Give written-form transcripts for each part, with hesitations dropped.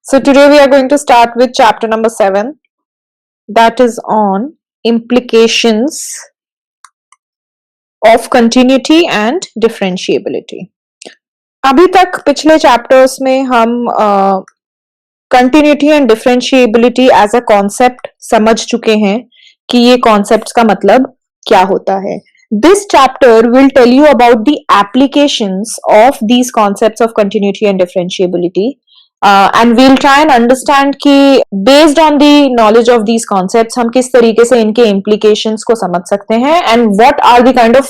So today we are going to start with chapter number 7, that is on implications of continuity and differentiability. अभी तक पिछले chapters में हम continuity and differentiability as a concept समझ चुके हैं कि ये कॉन्सेप्ट्स का मतलब क्या होता है. This chapter will tell you about the applications of these concepts of continuity and differentiability. And we'll try and understand कि based on the knowledge of these concepts हम किस तरीके से इनके implications को समझ सकते हैं and what are the kind of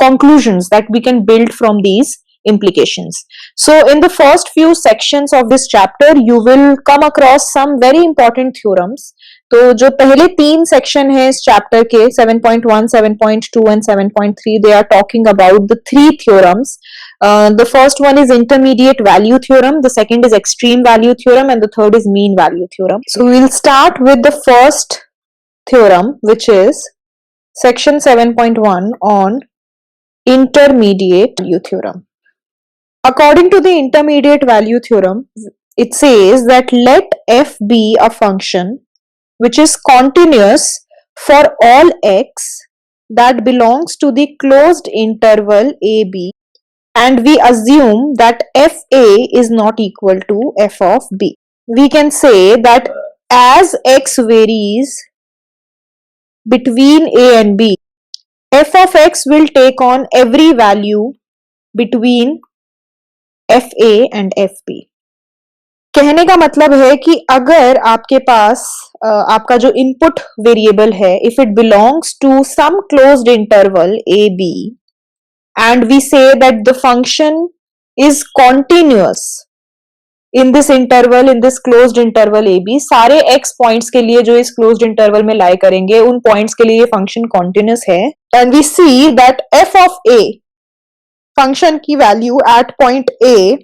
conclusions that we can build from these implications. So in the first few sections of this chapter you will come across some very important theorems. तो जो पहले 3 section है इस chapter के 7.1, 7.2 and 7.3 they are talking about the 3 theorems. The first one is intermediate value theorem, the second is extreme value theorem and the third is mean value theorem. So we'll start with the first theorem, which is section 7.1 on intermediate value theorem. According to the intermediate value theorem, it says that let f be a function which is continuous for all x that belongs to the closed interval ab, and we assume that fa is not equal to f of b. We can say that as x varies between a and b, f of x will take on every value between fa and fb. कहने का मतलब है कि अगर आपके पास आपका जो इनपुट वेरिएबल है, if it belongs to some closed interval A B and we say that the function is continuous in this interval, in this closed interval A B, सारे एक्स पॉइंट्स के लिए जो इस क्लोज्ड इंटरवल में लाई करेंगे उन points के लिए ये फंक्शन कॉन्टिन्यूअस है, and we see that f of a function की value at point a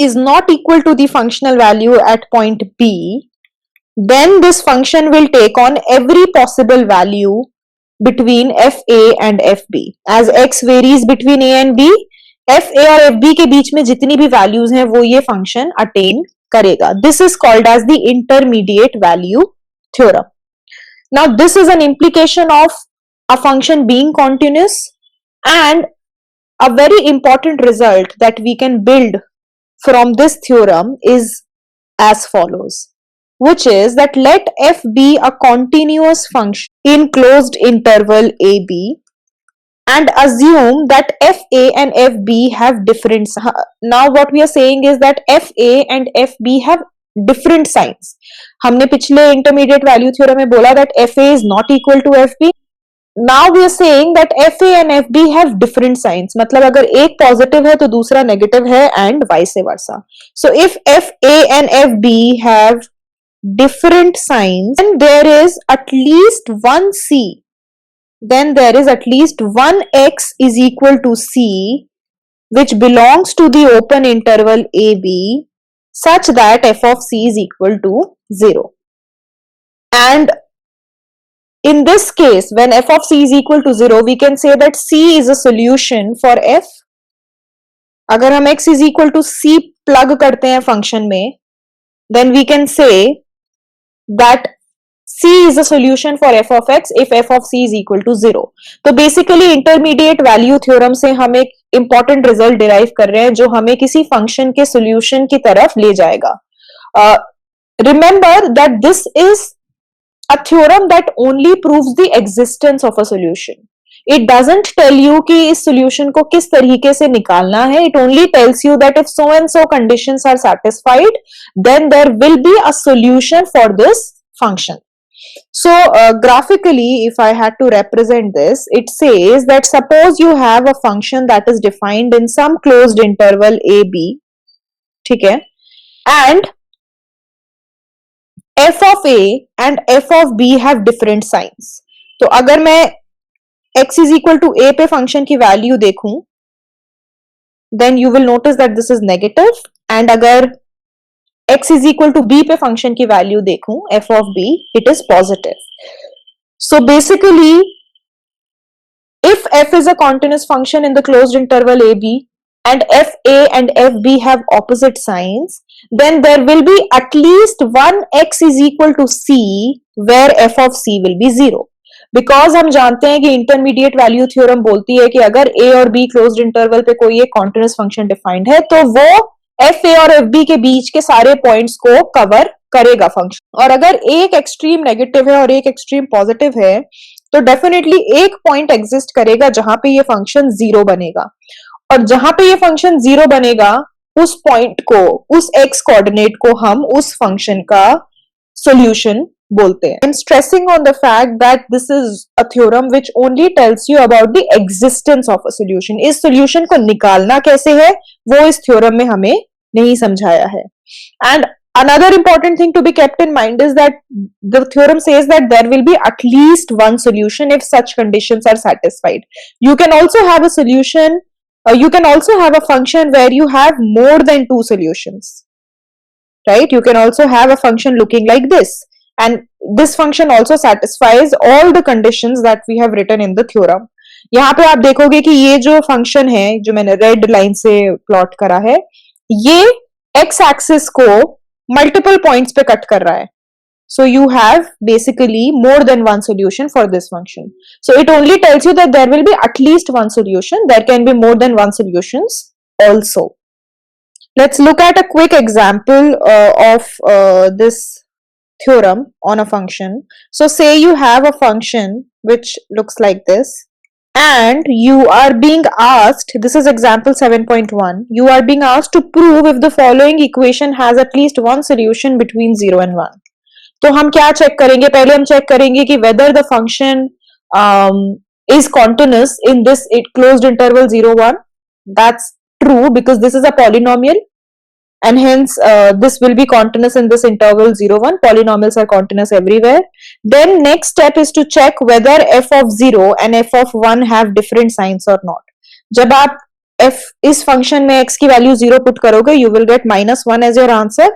is not equal to the functional value at point B, then this function will take on every possible value between FA and FB. As x varies between A and B, FA और FB के बीच में जितनी भी values हैं वो ये function attain करेगा. This is called as the intermediate value theorem. Now this is an implication of a function being continuous, and a very important result that we can build from this theorem is as follows, which is that let f be a continuous function in closed interval ab and assume that fa and fb have different. Now what we are saying is that fa and fb have different signs. हमने पिछले intermediate value theorem में बोला that fa is not equal to fb. Now we are saying that FA and FB have different signs. मतलब अगर एक positive है तो दूसरा नेगेटिव है and vice versa. So if FA and FB have different signs, then there is at least one C. Then there is at least one X is equal to C, which belongs to the open interval AB, such that f of C is equal to 0. And in this case, when f of c is equal to 0, we can say that c is a solution for f. अगर हम x is equal to c plug करते हैं function में, then we can say that c is a solution for f of x if f of c is equal to 0. तो basically intermediate value theorem से हम एक important result derive कर रहे हैं जो हमें किसी function के solution की तरफ ले जाएगा. Remember that this is a theorem that only proves the existence of a solution. It doesn't tell you कि इस solution को किस तरीके से निकालना है. It only tells you that if so and so conditions are satisfied, then there will be a solution for this function. So graphically, if I had to represent this, it says that suppose you have a function that is defined in some closed interval AB, ठीक है, and f of a and f of b have different signs. तो अगर मैं x is equal to a पे function की value देखूं, then you will notice that this is negative, and अगर x is equal to b पे function की value देखूं, f of b, it is positive. So basically, if f is a continuous function in the closed interval ab and fa and fb have opposite signs, then there will be at least one x is equal to c where f of c will be 0. Because हम जानते हैं कि intermediate value theorem बोलती है कि अगर a और b closed interval पे कोई एक कॉन्टिन्यूस फंक्शन डिफाइंड है तो वो एफ ए और एफ बी के बीच के सारे पॉइंट्स को कवर करेगा फंक्शन, और अगर एक एक्सट्रीम नेगेटिव है और एक एक्सट्रीम पॉजिटिव है तो डेफिनेटली एक पॉइंट एग्जिस्ट करेगा जहां पे ये फंक्शन जीरो बनेगा, और जहां पे ये फंक्शन जीरो बनेगा उस पॉइंट को, उस एक्स कोऑर्डिनेट को हम उस फंक्शन का सॉल्यूशन बोलते हैं. I'm stressing on the fact that this is a theorem which only tells you about the existence of a solution. इस solution को निकालना कैसे है वो इस theorem में हमें नहीं समझाया है. And another important thing to be kept in mind is that the theorem says that there will be at least one solution if such conditions are satisfied. You can also have a solution, you can also have a function where you have more than two solutions, right? You can also have a function looking like this, and this function also satisfies all the conditions that we have written in the theorem. यहाँ पे आप देखोगे कि ये जो function है जो मैंने रेड लाइन से प्लॉट करा है, ये एक्स एक्सिस को मल्टीपल पॉइंट्स पे कट कर रहा है. So you have basically more than one solution for this function. So it only tells you that there will be at least one solution. There can be more than one solutions also. Let's look at a quick example of this theorem on a function. So say you have a function which looks like this, and you are being asked, this is example 7.1, you are being asked to prove if the following equation has at least one solution between 0 and 1. तो हम क्या check करेंगे, पहले हम check करेंगे कि whether the function is continuous in this closed interval 0 1. That's true because this is a polynomial, and hence this will be continuous in this interval 0 1. Polynomials are continuous everywhere. Then next step is to check whether f of 0 and f of 1 have different signs or not. जब आप f इस function में x की value 0 put करोगे you will get -1 as your answer,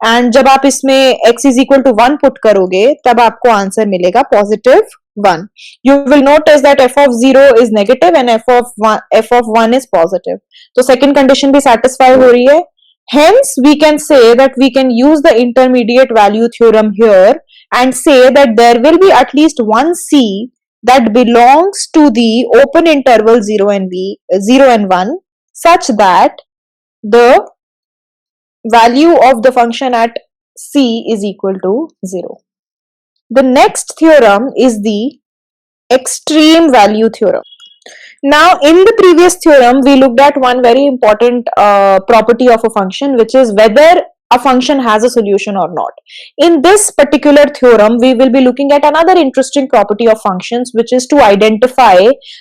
and जब आप इसमें x is equal to 1 put करोगे तब आपको आंसर मिलेगा +1. You will notice that f of 0 is negative and f of 1 is positive. तो second condition भी satisfy हो रही है. Hence we can say that we can use the intermediate value theorem here and say that there will be at least one c that belongs to the open interval 0 and 1 such that the value of the function at c is equal to 0. The next theorem is the extreme value theorem. Now in the previous theorem we looked at one very important property of a function, which is whether a function has a solution or not. In this particular theorem we will be looking at another interesting property of functions, which is to identify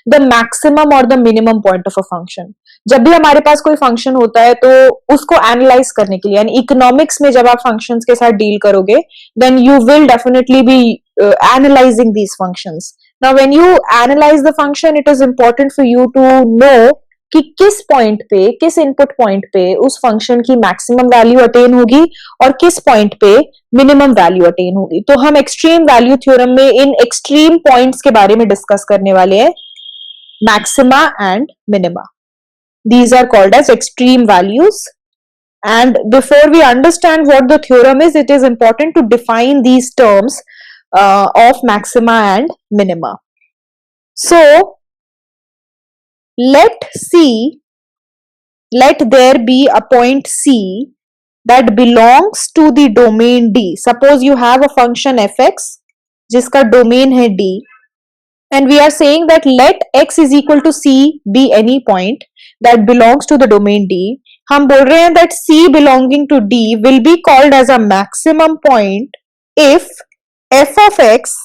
the maximum or the minimum point of a function. जब भी हमारे पास कोई function होता है तो उसको analyse करने के लिए, यानी इकोनॉमिक्स में जब आप फंक्शंस के साथ डील करोगे then you will definitely be analysing these functions. Now when you analyze the function, it is important for you to know कि किस पॉइंट पे, किस इनपुट पॉइंट पे उस फंक्शन की मैक्सिमम वैल्यू अटेन होगी और किस पॉइंट पे मिनिमम वैल्यू अटेन होगी. तो हम एक्सट्रीम वैल्यू थ्योरम में इन एक्सट्रीम पॉइंट्स के बारे में डिस्कस करने वाले हैं, maxima and minima. These are called as extreme values. And before we understand what the theorem is, it is important to define these terms of maxima and minima. So let there be a point C that belongs to the domain D. Suppose you have a function fx जिसका domain है D, and we are saying that let x is equal to C be any point that belongs to the domain D. हम बोल रहे हैं that C belonging to D will be called as a maximum point if f of x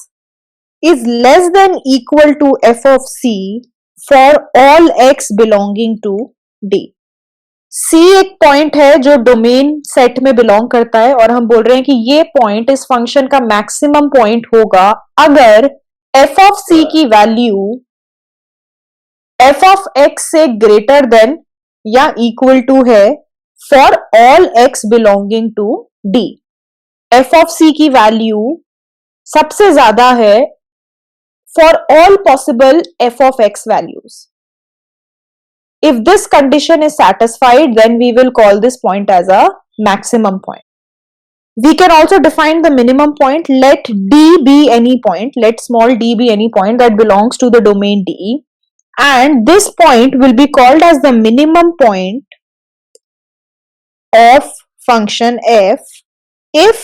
is less than equal to f of c for all x belonging to D. C एक point है जो domain set में belong करता है, और हम बोल रहे हैं कि ये पॉइंट इस फंक्शन का मैक्सिमम पॉइंट होगा अगर f of c की वैल्यू f of x से ग्रेटर देन या इक्वल टू है for all x belonging to D. f of c की वैल्यू सबसे ज्यादा है for all possible f of x values. If this condition is satisfied, then we will call this point as a maximum point. We can also define the minimum point. Let D be any point. Let small d be any point that belongs to the domain D. And this point will be called as the minimum point of function f if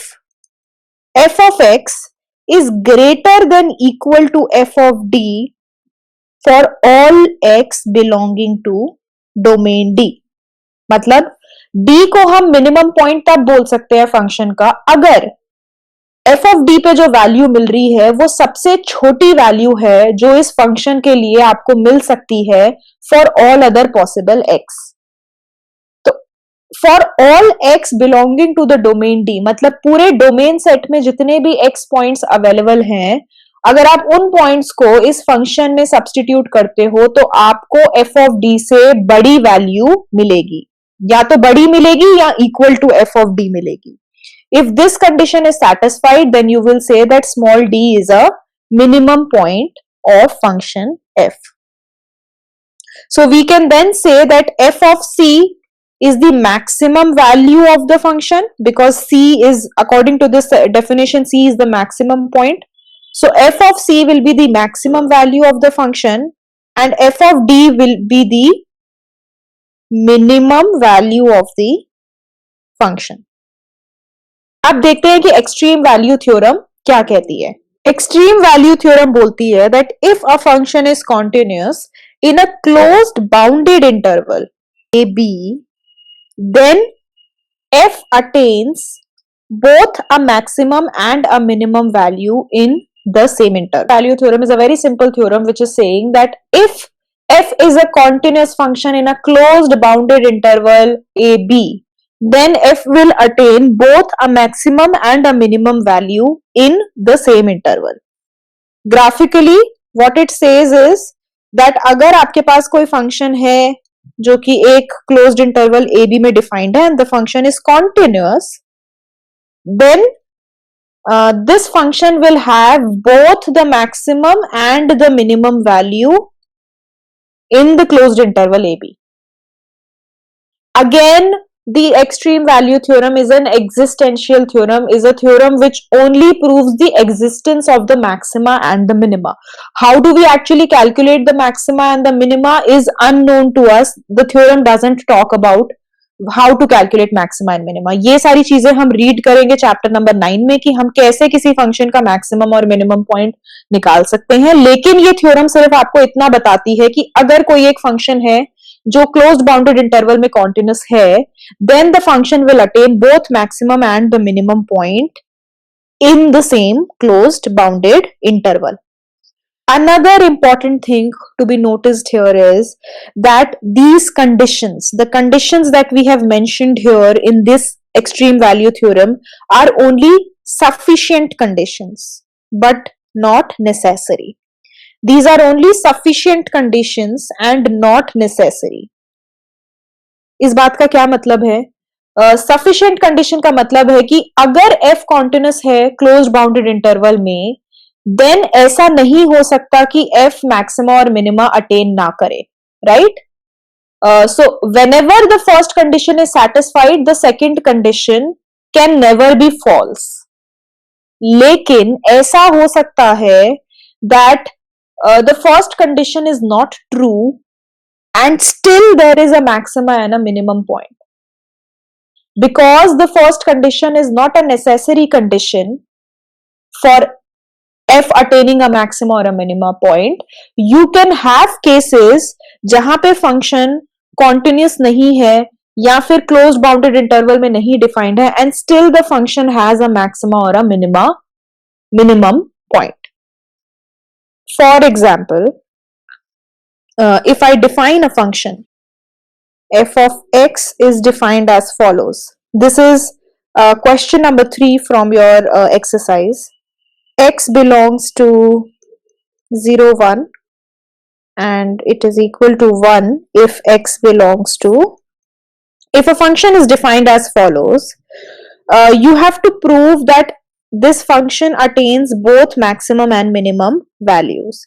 f of x is greater than equal to f of d for all x belonging to domain D. मतलब D को हम minimum point तब बोल सकते हैं function का अगर f of d पे जो वैल्यू मिल रही है वो सबसे छोटी वैल्यू है जो इस फंक्शन के लिए आपको मिल सकती है for all other possible x. तो for all x belonging to the domain D मतलब पूरे डोमेन सेट में जितने भी x पॉइंट्स अवेलेबल हैं, अगर आप उन पॉइंट्स को इस फंक्शन में सब्स्टिट्यूट करते हो तो आपको f of d से बड़ी वैल्यू मिलेगी, या तो बड़ी मिलेगी या equal to f of d मिलेगी. If this condition is satisfied, then you will say that small d is a minimum point of function f. So we can then say that f of c is the maximum value of the function because c is, according to this definition, c is the maximum point. So f of c will be the maximum value of the function and f of d will be the minimum value of the function. अब देखते हैं कि extreme value theorem क्या कहती है. Extreme value theorem बोलती है that if a function is continuous in a closed bounded interval A B then f attains both a maximum and a minimum value in the same interval. Value theorem is a very simple theorem which is saying that if f is a continuous function in a closed bounded interval a b, then f will attain both a maximum and a minimum value in the same interval. Graphically what it says is that अगर आपके पास कोई function है जो कि एक closed interval A B में defined है and the function is continuous, then this function will have both the maximum and the minimum value in the closed interval a b. Again, the extreme value theorem is an existential theorem, is a theorem which only proves the existence of the maxima and the minima. How do we actually calculate the maxima and the minima is unknown to us. The theorem doesn't talk about how to calculate maxima and minima. ये सारी चीजें हम read करेंगे chapter number 9 में कि हम कैसे किसी फंक्शन का मैक्सिमम और मिनिमम पॉइंट निकाल सकते हैं. लेकिन ये थ्योरम सिर्फ आपको इतना बताती है कि अगर कोई एक फंक्शन है जो क्लोज्ड बाउंडेड इंटरवल में कॉन्टिन्यूअस है, then the function will attain both maximum and the minimum point in the same closed bounded interval. Another important thing to be noticed here is that these conditions, the conditions that we have mentioned here in this extreme value theorem, are only sufficient conditions but not necessary. These are only sufficient conditions and not necessary. इस बात का क्या मतलब है? Sufficient condition का मतलब है कि अगर f कॉन्टिन्यूअस है क्लोज्ड बाउंडेड इंटरवल में, देन ऐसा नहीं हो सकता कि f मैक्सिमा और मिनिमा अटेन ना करे, right? So whenever the first condition is satisfied, the second condition can never be false. लेकिन ऐसा हो सकता है that the first condition is not true and still there is a maxima and a minimum point. Because the first condition is not a necessary condition for f attaining a maxima or a minima point, you can have cases जहां पे function continuous नहीं है या फिर closed bounded interval में नहीं defined है and still the function has a maxima or a minimum point. For example, if I define a function, f of x is defined as follows. This is question number 3 from your exercise. X belongs to 0, 1 and it is equal to 1 if x belongs to, if a function is defined as follows, you have to prove that this function attains both maximum and minimum values.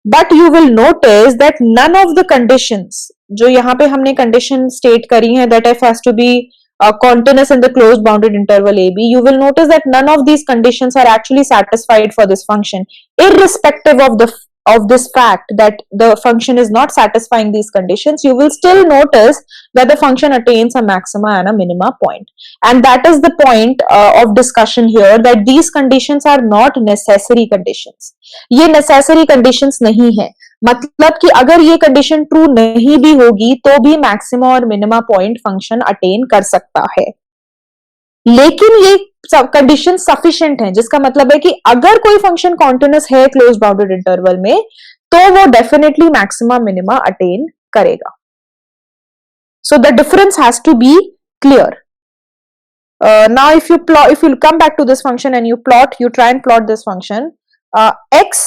But you will notice that none of the conditions जो यहाँ पे हमने condition state करी है that f has to be continuous in the closed bounded interval AB, you will notice that none of these conditions are actually satisfied for this function, irrespective of this fact that the function is not satisfying these conditions. You will still notice that the function attains a maxima and a minima point, and that is the point of discussion here, that these conditions are not necessary conditions. ये necessary conditions नहीं है, मतलब कि अगर ये condition true नहीं भी होगी तो भी मैक्सिमा और मिनिमा पॉइंट फंक्शन अटेन कर सकता है, लेकिन ये कंडीशन सफिशिएंट है, जिसका मतलब है कि अगर कोई फंक्शन कॉन्टिन्यूअस है क्लोज बाउंडेड इंटरवल में तो वो डेफिनेटली मैक्सिमा मिनिमा अटेन करेगा. So the difference has to be clear. Now if you come back to this function and you try and plot this function, x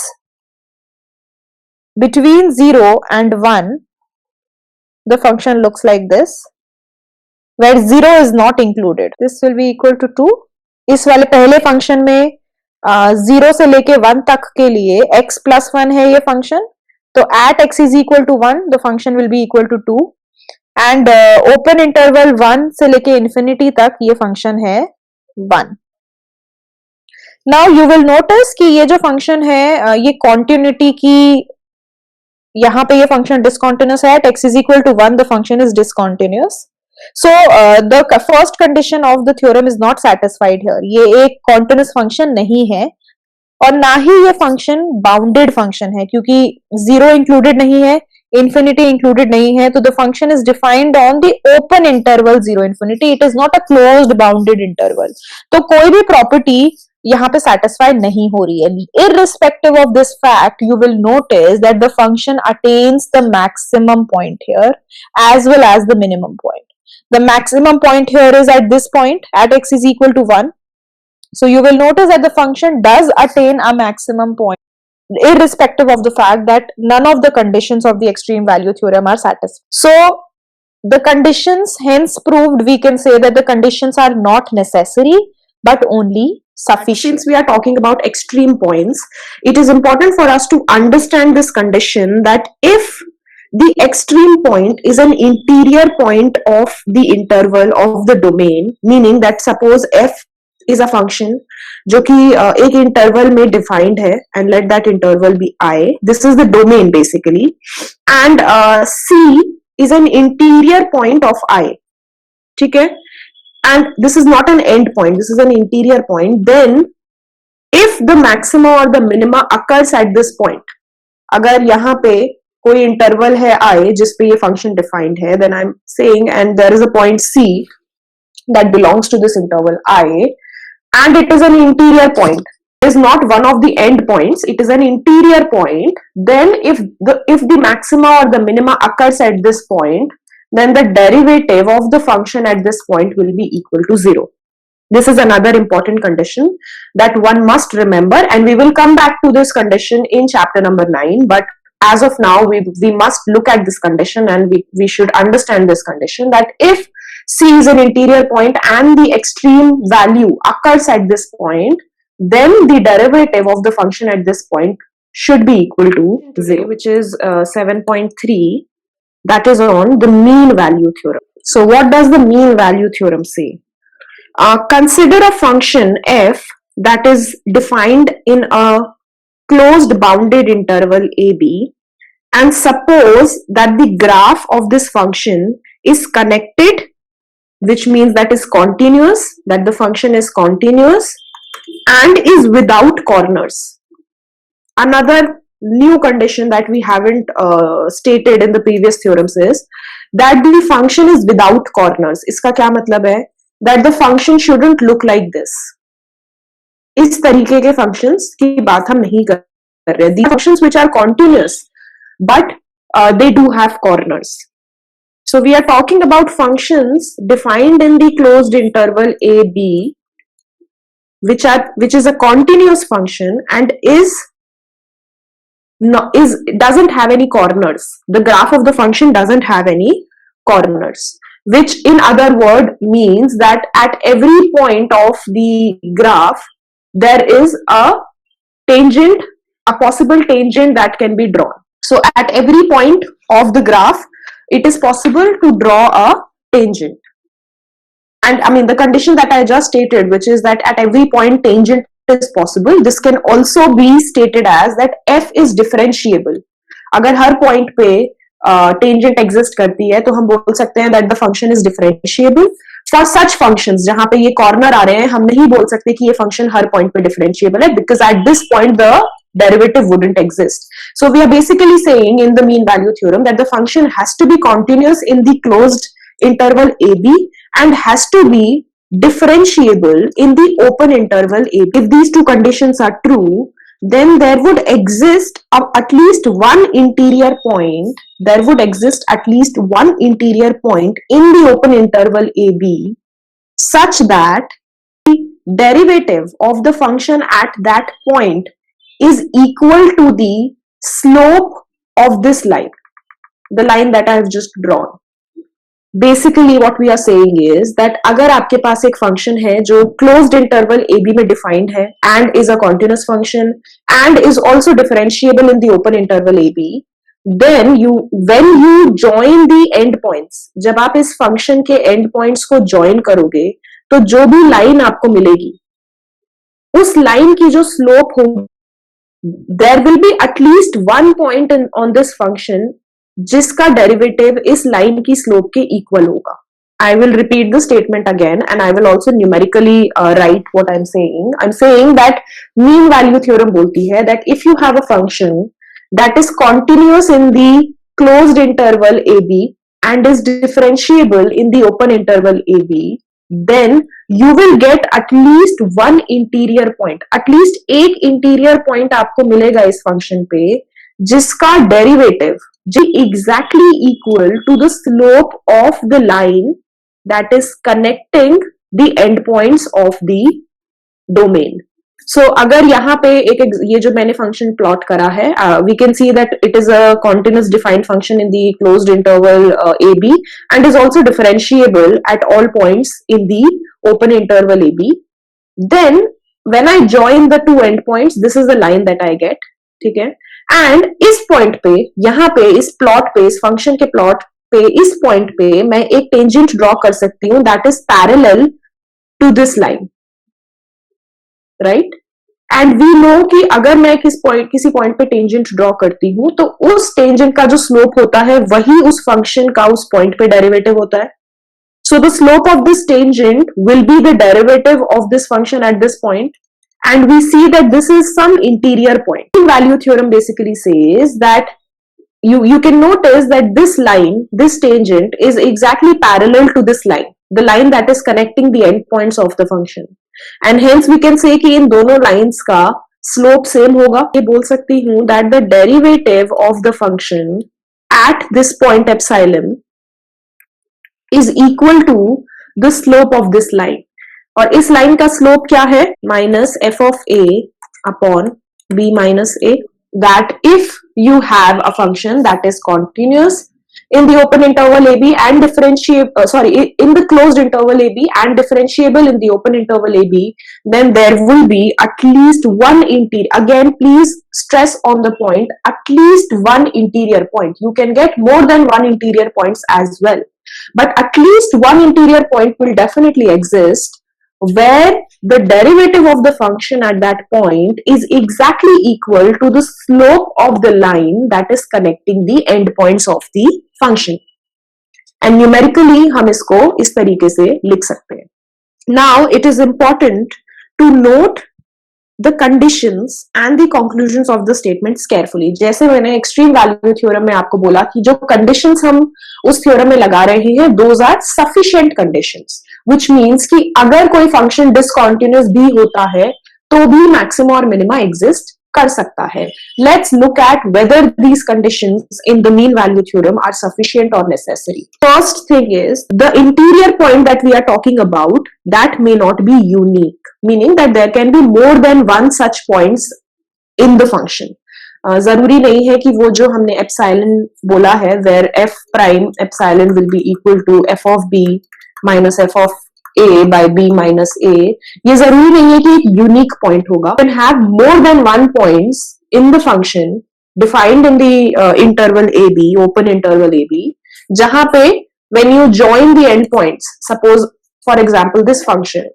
between 0 and 1, the function looks like this, where 0 is not included. This will be equal to 2. इस वाले पहले function में 0 से लेके 1 तक के लिए x plus 1 है ये फंक्शन, तो at x is equal to 1 the function will be equal to 2, and open interval 1 से लेके infinity तक ये फंक्शन है 1. Now you will notice कि ये जो फंक्शन है ये continuity की, यहाँ पे ये फंक्शन discontinuous है, at x is equal to 1 the function is discontinuous. So the first condition of the theorem is not satisfied here. ये एक continuous function नहीं है और ना ही ये function bounded function है, क्योंकि 0 included नहीं है, infinity included नहीं है, तो the function is defined on the open interval 0 infinity. It is not a closed bounded interval. तो कोई भी property यहाँ पे satisfy नहीं हो रही है. Irrespective of this fact, you will notice that the function attains the maximum point here as well as the minimum point. The maximum point here is at this point, at x is equal to 1. So you will notice that the function does attain a maximum point, irrespective of the fact that none of the conditions of the extreme value theorem are satisfied. So the conditions hence proved, we can say that the conditions are not necessary but only sufficient. Since we are talking about extreme points, it is important for us to understand this condition, that if the extreme point is an interior point of the interval of the domain, meaning that suppose f is a function जो कि एक interval में defined है, and let that interval be I. This is the domain basically, and C is an interior point of I. ठीक है? And this is not an end point, this is an interior point. Then if the maxima or the minima occurs at this point, अगर यहाँ पे कोई interval है I जिस पे ये function defined है, then I'm saying, and there is a point C that belongs to this interval I, and it is an interior point. It is not one of the end points, it is an interior point. Then if the maxima or the minima occurs at this point, then the derivative of the function at this point will be equal to 0. This is another important condition that one must remember, and we will come back to this condition in chapter number 9. But as of now, we must look at this condition, and we should understand this condition, that if C is an interior point and the extreme value occurs at this point, then the derivative of the function at this point should be equal to 0, which is 7.3. That is on the mean value theorem. So what does the mean value theorem say? Consider a function f that is defined in a closed bounded interval AB, and suppose that the graph of this function is connected, which means that is continuous, that the function is continuous and is without corners. Another new condition that we haven't stated in the previous theorems is that the function is without corners. इसका क्या मतलब है? That the function shouldn't look like this. इस तरीके के functions की बात हम नहीं कर रहे. The functions which are continuous but they do have corners. So we are talking about functions defined in the closed interval AB, which is a continuous function and doesn't have any corners. The graph of the function doesn't have any corners, which in other word means that at every point of the graph there is a tangent, a possible tangent that can be drawn. So at every point of the graph it is possible to draw a tangent. and I mean the condition that I just stated, which is that at every point tangent is possible, this can also be stated as that f is differentiable. अगर हर point पे tangent exist करती है तो हम बोल सकते हैं that the function is differentiable for such functions जहां पे ये कॉर्नर आ रहे हैं. हम नहीं बोल सकते कि ये फंक्शन हर पॉइंट पे डिफरेंशिएबल है because at this point the derivative wouldn't exist. So we are basically saying in the mean value theorem that the function has to be continuous in the closed interval AB and has to be differentiable in the open interval AB. If these two conditions are true, then there would exist at least one interior point. There would exist at least one interior point in the open interval AB such that the derivative of the function at that point is equal to the slope of this line, the line that I have just drawn. Basically what we are saying is that अगर आपके पास एक function है जो closed interval AB में defined है and is a continuous function and is also differentiable in the open interval AB, then when you join the end points, जब आप इस फंक्शन के end points को join करोगे तो जो भी लाइन आपको मिलेगी उस लाइन की जो स्लोप होगी there will be at least one point on this function जिसका डेरिवेटिव इस लाइन की स्लोप के इक्वल होगा. I will repeat the statement again and I will also numerically write what I'm saying. I'm saying that mean value theorem बोलती है that if you have a function that is continuous in the closed interval AB and is differentiable in the open interval AB, then you will get at least one interior point. At least एक interior point आपको मिलेगा इस function पे जिसका derivative ji exactly equal to the slope of the line that is connecting the endpoints of the domain. So अगर यहाँ पे एक ये जो मैंने function plot करा है, we can see that it is a continuous defined function in the closed interval AB and is also differentiable at all points in the open interval AB. Then when I join the two endpoints, this is the line that I get, ठीक है? And इस point पे, यहाँ पे इस plot पे, इस function के plot पे, इस point पे मैं एक tangent draw कर सकती हूँ that is parallel to this line, right? And we know कि अगर मैं किसी पॉइंट पे टेंजेंट ड्रॉ करती हूं तो उस टेंजेंट का जो स्लोप होता है वही उस फंक्शन का उस पॉइंट पे डेरिवेटिव होता है. So the slope of this tangent will be the derivative of this function at this point and we see that this is some interior point. Value theorem basically says that you can notice that this line, this tangent is exactly parallel to this line, the line that is connecting the endpoints of the function. And hence we can say कि इन दोनों lines का slope same होगा. ये बोल सकती हूँ that the derivative of the function at this point epsilon is equal to the slope of this line. और इस line का slope क्या है? Minus f of a upon b minus a. That if you have a function that is continuous in the open interval AB and in the closed interval AB and differentiable in the open interval AB, then there will be at least one interior. Again, please stress on the point, at least one interior point. You can get more than one interior points as well, but at least one interior point will definitely exist where the derivative of the function at that point is exactly equal to the slope of the line that is connecting the endpoints of the function. And numerically हम इसको इस तरीके से लिख सकते हैं. Now it is important to note the conditions and the conclusions of the statements carefully. जैसे मैंने extreme value theorem में आपको बोला कि जो conditions हम उस theorem में लगा रहे हैं, those are sufficient conditions, which means कि अगर कोई function discontinuous भी होता है तो भी maxima और minima exist कर सकता है. Let's look at whether these conditions in the mean value theorem are sufficient or necessary. First thing is the interior point that we are talking about that may not be unique, meaning that there can be more than one such points in the function. जरूरी नहीं है कि वो जो हमने epsilon बोला है where f prime epsilon will be equal to f of b minus f of a by b minus a, ये जरूरी नहीं है कि एक यूनिक पॉइंट होगा. You can have more than one points in the function defined in the interval AB, open interval AB, जहां पे when you join the endpoints, suppose for example this function,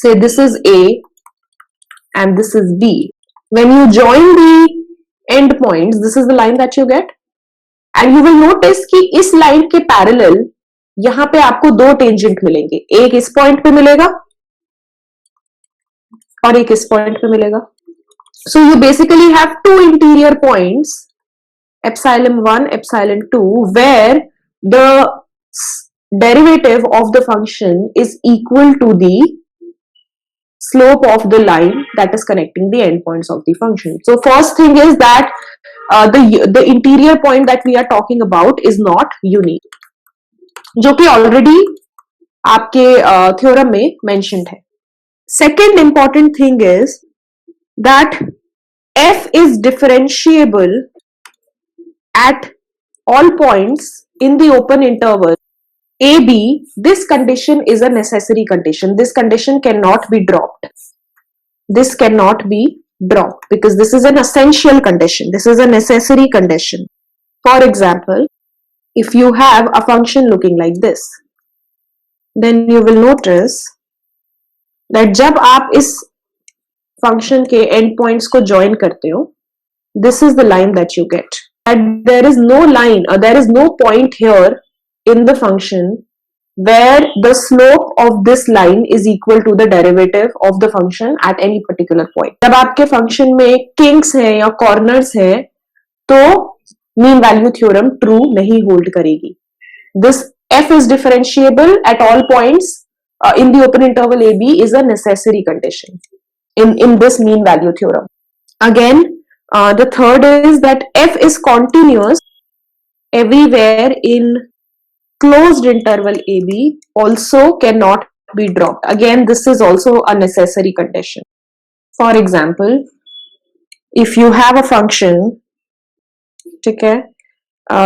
say this is a and this is b. When you join the endpoints, this is the line that you get, and you will notice कि इस line के parallel यहाँ पे आपको दो tangent मिलेंगे, एक इस पॉइंट पे मिलेगा और एक इस पॉइंट पे मिलेगा. So you basically have two interior points, epsilon 1, epsilon 2, where the derivative of the function is equal to the slope of the line that is connecting the endpoints of the function. So first thing is that the interior point that we are talking about is not unique, जो कि already आपके theorem में mentioned है. Second important thing is that f is differentiable at all points in the open interval AB. This condition is a necessary condition. This condition cannot be dropped. This cannot be dropped because this is an essential condition. This is a necessary condition. For example, if you have a function looking like this, then you will notice that जब आप इस function के endpoints को join करते हो, this is the line that you get. And there is no line, or there is no point here in the function where the slope of this line is equal to the derivative of the function at any particular point. जब आपके function में kinks हैं या corners हैं, तो mean value theorem true नहीं hold करेगी. This f is differentiable at all points in the open interval AB is a necessary condition in this mean value theorem. Again, the third is that f is continuous everywhere in closed interval AB also cannot be dropped. Again, this is also a necessary condition. For example, if you have a function, okay,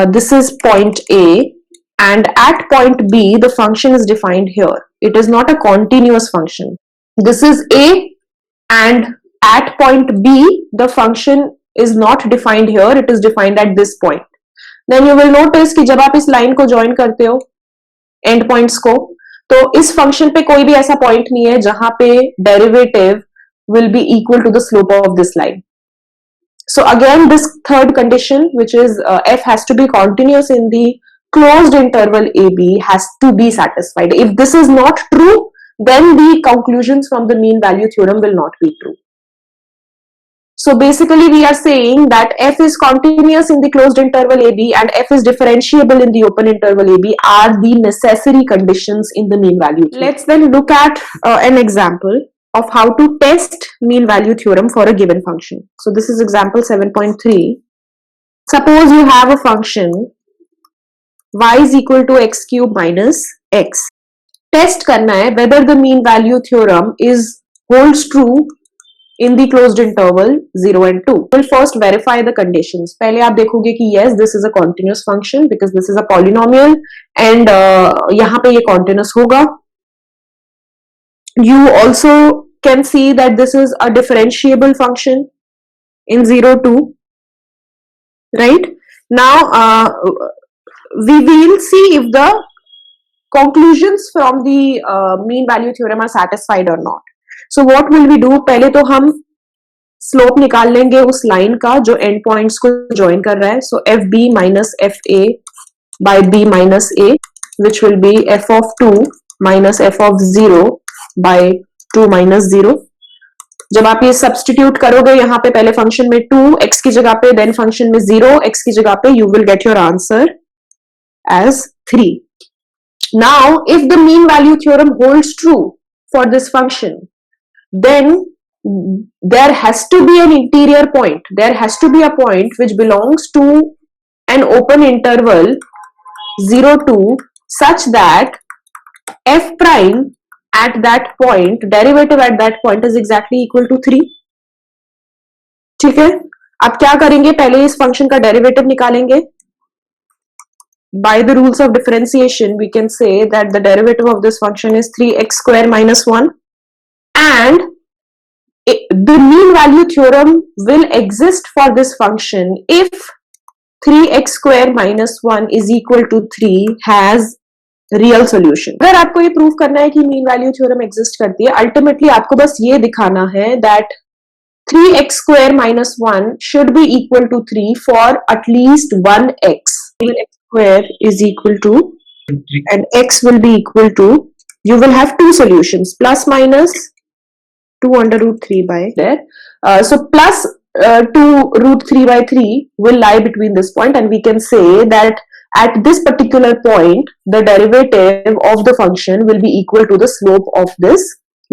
this is point A, and at point B the function is defined here. It is not a continuous function. This is A, and at point B the function is not defined here, it is defined at this point. Then you will notice कि जब आप इस line को join करते हो and points को, तो इस फंक्शन पे कोई भी ऐसा पॉइंट नहीं है जहां पे derivative will be equal to the slope of this line. So again, this third condition, which is f has to be continuous in the closed interval AB, has to be satisfied. If this is not true, then the conclusions from the mean value theorem will not be true. So basically we are saying that f is continuous in the closed interval AB and f is differentiable in the open interval AB are the necessary conditions in the mean value theorem. Let's then look at an example of how to test mean value theorem for a given function. So this is example 7.3. Suppose you have a function y is equal to x cube minus x. Test करना है whether the mean value theorem holds true in the closed interval 0 and 2. We'll first verify the conditions. पहले आप देखोगे कि yes, this is a continuous function because this is a polynomial and यहाँ पे ये continuous होगा. You also can see that this is a differentiable function in 0, 2. Right? Now, we will see if the conclusions from the mean value theorem are satisfied or not. So what will we do? पहले तो हम slope निकाल लेंगे उस line का जो end points को join कर रहा है. So fb minus fa by b minus a, which will be f of 2 minus f of 0 by 2 minus 0. जब आप ये substitute करोगे यहाँ पे पहले function में 2 x की जगह पे, then function में 0 x की जगह पे, you will get your answer as 3. Now, if the mean value theorem holds true for this function, then there has to be an interior point. There has to be a point which belongs to an open interval 0, 2 such that f prime at that point, derivative at that point is exactly equal to 3. ठीक है, अब क्या करेंगे? पहले इस function का derivative निकालेंगे. By the rules of differentiation, we can say that the derivative of this function is 3x square minus 1, and the mean value theorem will exist for this function if 3x square minus 1 is equal to 3 has real solution. अगर आपको ये prove करना है कि mean value theorem exist करती है, ultimately आपको बस ये दिखाना है that 3x square minus 1 should be equal to 3 for at least one x. X square is equal to, and x will be equal to, you will have two solutions, plus minus 2 under root 3 by there. So plus 2 root 3 by 3 will lie between this point, and we can say that at this particular point, the derivative of the function will be equal to the slope of this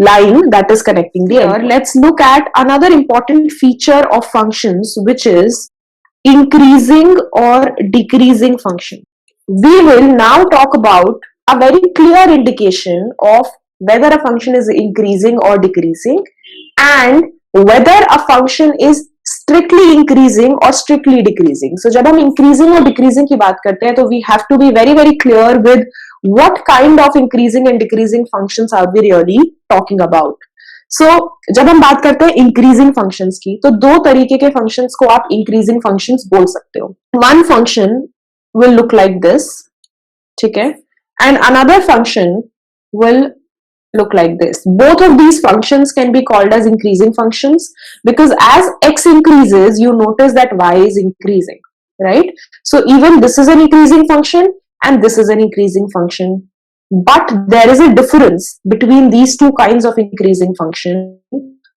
line that is connecting the end. Let's look at another important feature of functions, which is increasing or decreasing function. We will now talk about a very clear indication of whether a function is increasing or decreasing, and whether a function is strictly increasing or strictly decreasing. So जब हम increasing और decreasing की बात करते हैं तो we have to be very clear with what kind of increasing and decreasing functions are we really talking about. So जब हम बात करते हैं increasing functions की, तो दो तरीके के functions को आप increasing functions बोल सकते हो. One function will look like this, ठीक है, and another function will look like this. Both of these functions can be called as increasing functions because as x increases, you notice that y is increasing, right? So even this is an increasing function and this is an increasing function. But there is a difference between these two kinds of increasing function,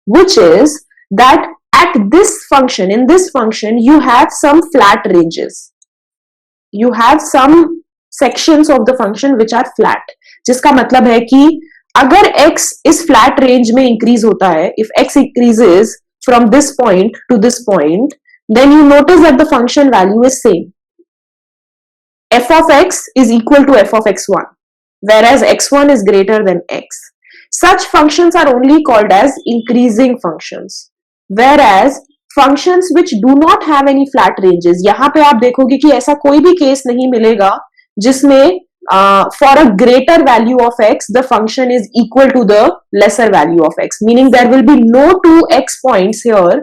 which is that at this function, in this function, you have some flat ranges. You have some sections of the function which are flat. जिसका मतलब है कि अगर x इस flat range में increase होता है, if x increases from this point to this point, then you notice that the function value is same. F of x is equal to f of x1, whereas x1 is greater than x. Such functions are only called as increasing functions, whereas functions which do not have any flat ranges, यहाँ पे आप देखोगे कि ऐसा कोई भी case नहीं मिलेगा जिसमें for a greater value of x, the function is equal to the lesser value of x, meaning there will be no two x points here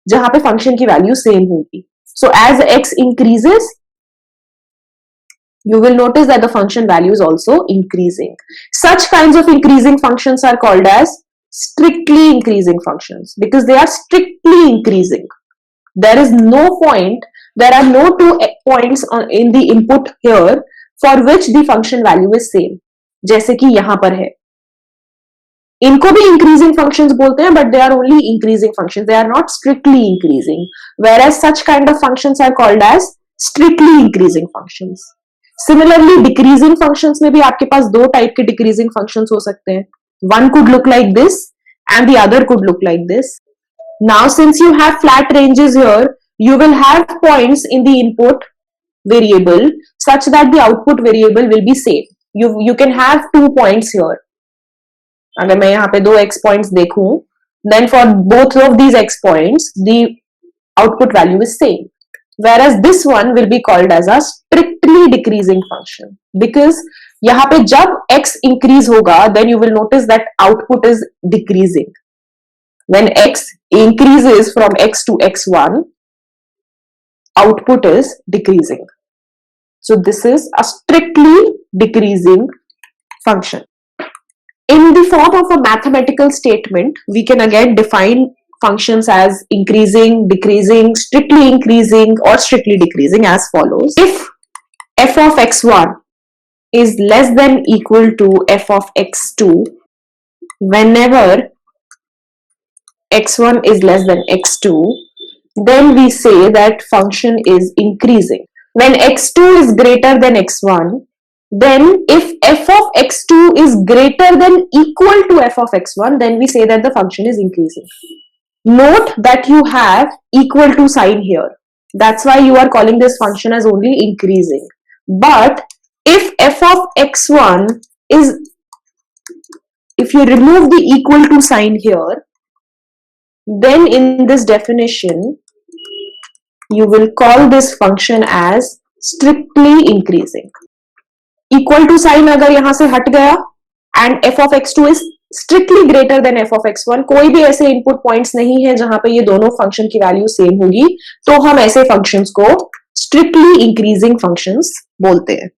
जहां पे function की value same होगी. So as x increases, you will notice that the function value is also increasing. Such kinds of increasing functions are called as strictly increasing functions because they are strictly increasing. There is no point, there are no two points in the input here for which the function value is same, जैसे कि यहां पर है. इनको भी increasing functions बोलते हैं, but they are only increasing functions. They are not strictly increasing. Whereas such kind of functions are called as strictly increasing functions. Similarly, decreasing functions में भी आपके पास दो टाइप के decreasing functions हो सकते हैं. One could look like this, and the other could look like this. Now, since you have flat ranges here, you will have points in the input variable such that the output variable will be same. You can have 2 points here. अगर मैं यहाँ पे दो x points देखूं, then for both of these x points, the output value is same. Whereas this one will be called as a strictly decreasing function because यहाँ पे जब x increase होगा, then you will notice that output is decreasing. When x increases from x to x1, output is decreasing. So this is a strictly decreasing function. In the form of a mathematical statement, we can again define functions as increasing, decreasing, strictly increasing or strictly decreasing as follows. If f of x1 is less than equal to f of x2, whenever x1 is less than x2, then we say that function is increasing. When x2 is greater than x1, then if f of x2 is greater than equal to f of x1, then we say that the function is increasing. Note that you have equal to sign here. That's why you are calling this function as only increasing. But if f of x1 is, if you remove the equal to sign here, then in this definition, you will call this function as strictly increasing. Equal to sign अगर यहां से हट गया and f of x2 is strictly greater than f of x1, कोई भी ऐसे input points नहीं है जहां पे ये दोनों function की value same होगी, तो हम ऐसे functions को strictly increasing functions बोलते हैं.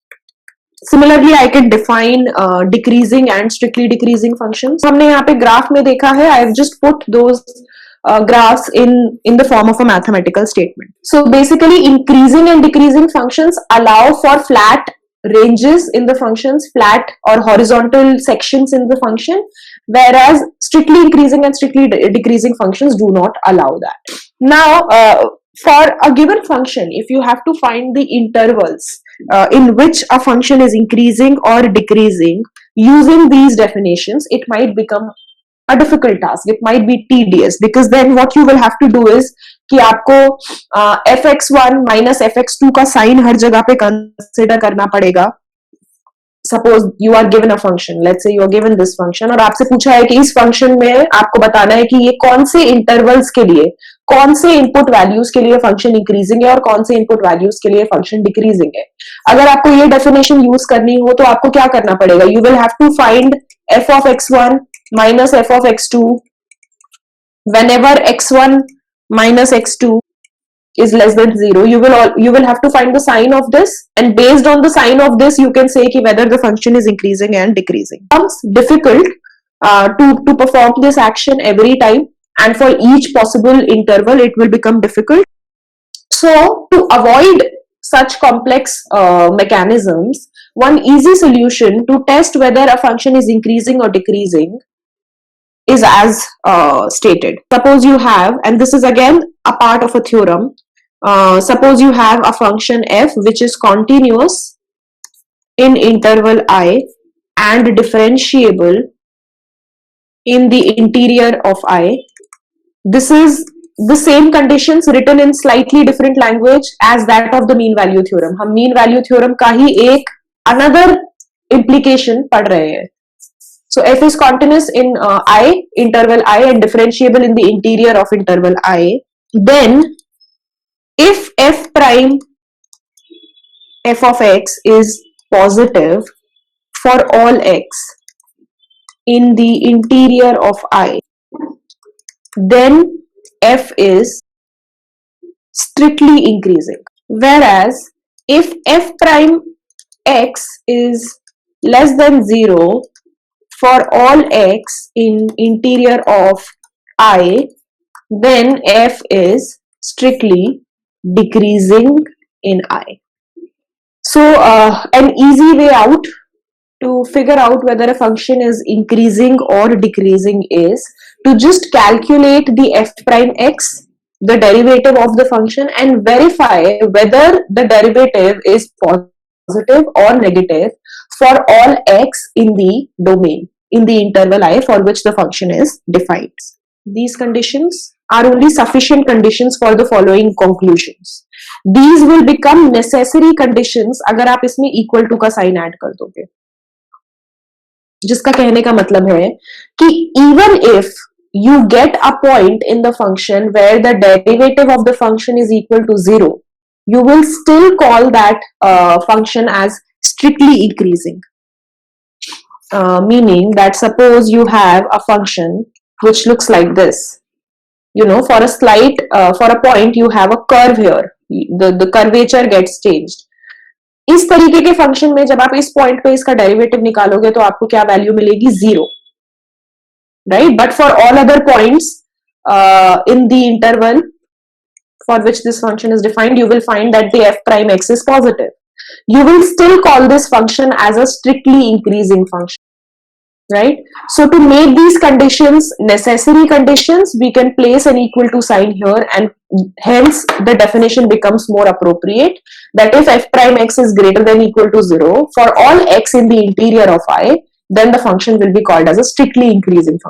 Similarly, I can define decreasing and strictly decreasing functions. हमने यहाँ पे ग्राफ में देखा है. I have just put those graphs in the form of a mathematical statement. So basically, increasing and decreasing functions allow for flat ranges in the functions, flat or horizontal sections in the function, whereas strictly increasing and strictly decreasing functions do not allow that. Now, for a given function, if you have to find the intervals in which a function is increasing or decreasing, using these definitions, it might become a difficult task. It might be tedious, because then what you will have to do is कि आपको fx1 minus fx2 का sign हर जगह पे consider करना पड़ेगा. Suppose you are given a function, let's say you are given this function, और आपसे पूछा है कि इस फंक्शन में आपको बताना है कि ये कौन से इंटरवल्स के लिए, कौन से इनपुट वैल्यूज के लिए फंक्शन इंक्रीजिंग है और कौन से इनपुट वैल्यूज के लिए फंक्शन डिक्रीजिंग है. अगर आपको ये डेफिनेशन यूज करनी हो तो आपको क्या करना पड़ेगा? You will have to find f of x1 minus f of x2 whenever x1 minus x2 is less than 0. You will have to find the sign of this, and based on the sign of this you can say ki whether the function is increasing and decreasing. It becomes difficult to perform this action every time, and for each possible interval it will become difficult. So to avoid such complex mechanisms, one easy solution to test whether a function is increasing or decreasing is as stated. Suppose you have, and this is again a part of a theorem, suppose you have a function f which is continuous in interval I and differentiable in the interior of I. This is the same conditions written in slightly different language as that of the mean value theorem. हम mean value theorem का ही एक another implication पढ़ रहे हैं. So f is continuous in I, interval I, and differentiable in the interior of interval I. Then if f prime f of x is positive for all x in the interior of I, then f is strictly increasing. Whereas if f prime x is less than 0 for all x in interior of I, then f is strictly decreasing in I. So an easy way out to figure out whether a function is increasing or decreasing is to just calculate the f prime x, the derivative of the function, and verify whether the derivative is positive or negative for all x in the domain, in the interval I for which the function is defined. These conditions are only sufficient conditions for the following conclusions. These will become necessary conditions अगर आप इसमें equal to का sign add कर दोगे, जिसका कहने का मतलब है कि even if you get a point in the function where the derivative of the function is equal to 0, you will still call that function as strictly increasing. Meaning that suppose you have a function which looks like this, you know, for a slight, for a point you have a curve here, the curvature gets changed. इस तरीके के function में जब आप इस point पे इसका derivative निकालोगे तो आपको क्या वैल्यू मिलेगी? 0, right? But for all other points in the interval for which this function is defined, you will find that the f prime x is positive. You will still call this function as a strictly increasing function, right? So to make these conditions necessary conditions, we can place an equal to sign here, and hence the definition becomes more appropriate that if f prime x is greater than or equal to 0 for all x in the interior of I, then the function will be called as a strictly increasing function.